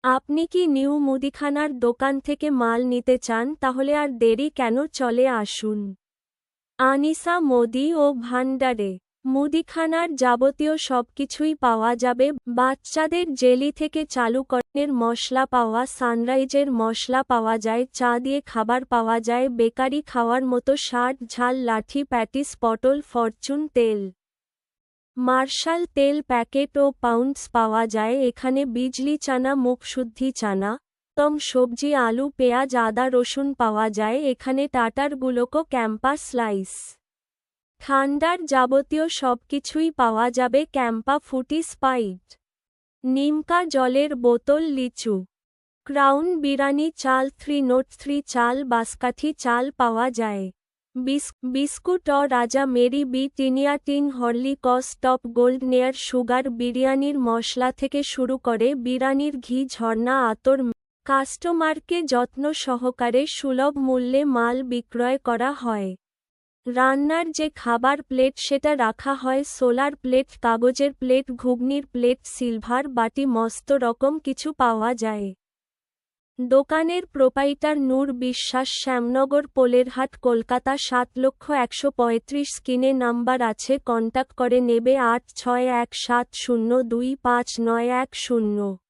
আপনি কি নিউ মুদিখানার দোকান থেকে মাল নিতে চান? তাহলে আর দেরি কেন, চলে আসুন আনিসা মুদি ও ভান্ডারে। মুদিখানার যাবতীয় সবকিছুই পাওয়া যাবে। বাচ্চাদের জেলি থেকে চালুকরণের মশলা পাওয়া, সানরাইজের মশলা পাওয়া যায়, চা দিয়ে খাবার পাওয়া যায়, বেকারি খাওয়ার মতো শার্ট, ঝাল, লাঠি, প্যাটিস, পটল, ফরচুন তেল, মার্শাল তেল প্যাকেট ও পাউন্ডস পাওয়া যায় এখানে। বিজলি চানা, মুখশুদ্ধি চানা, তম সবজি, আলু, পেঁয়াজ, আদা, রসুন পাওয়া যায় এখানে। টাটার গুলোকো, ক্যাম্পা স্লাইস, ঠান্ডার যাবতীয় সবকিছুই পাওয়া যাবে। ক্যাম্পা ফুটি, স্পাইট, নিমকা জলের বোতল, লিচু, ক্রাউন বিরানি চাল, 3 নোট 3 চাল, বাঁশকাঠি চাল পাওয়া যায়। বিস্কুট ও রাজা মেরি বি, টিনিয়া টিন, হরলিক্স, টপ গোল্ড, নেয়ার সুগার, বিরিয়ানির মশলা থেকে শুরু করে বিরিয়ানির ঘি, ঝর্ণা, আতর, কাস্টমারকে যত্ন সহকারে সুলভ মূল্যে মাল বিক্রয় করা হয়। রান্নার যে খাবার প্লেট সেটা রাখা হয় সোলার প্লেট, কাগজের প্লেট, ঘুগনির প্লেট, সিলভার বাটি, মস্ত রকম কিছু পাওয়া যায়। দোকানের প্রোপাইটার নূর বিশ্বাস, শ্যামনগর, পোলেরহাট, কলকাতা ৭,১৩৫,০০০। স্ক্রিনে নাম্বার আছে, কন্টাক্ট করে নেবে ৮৬১৭০২৫৯১০।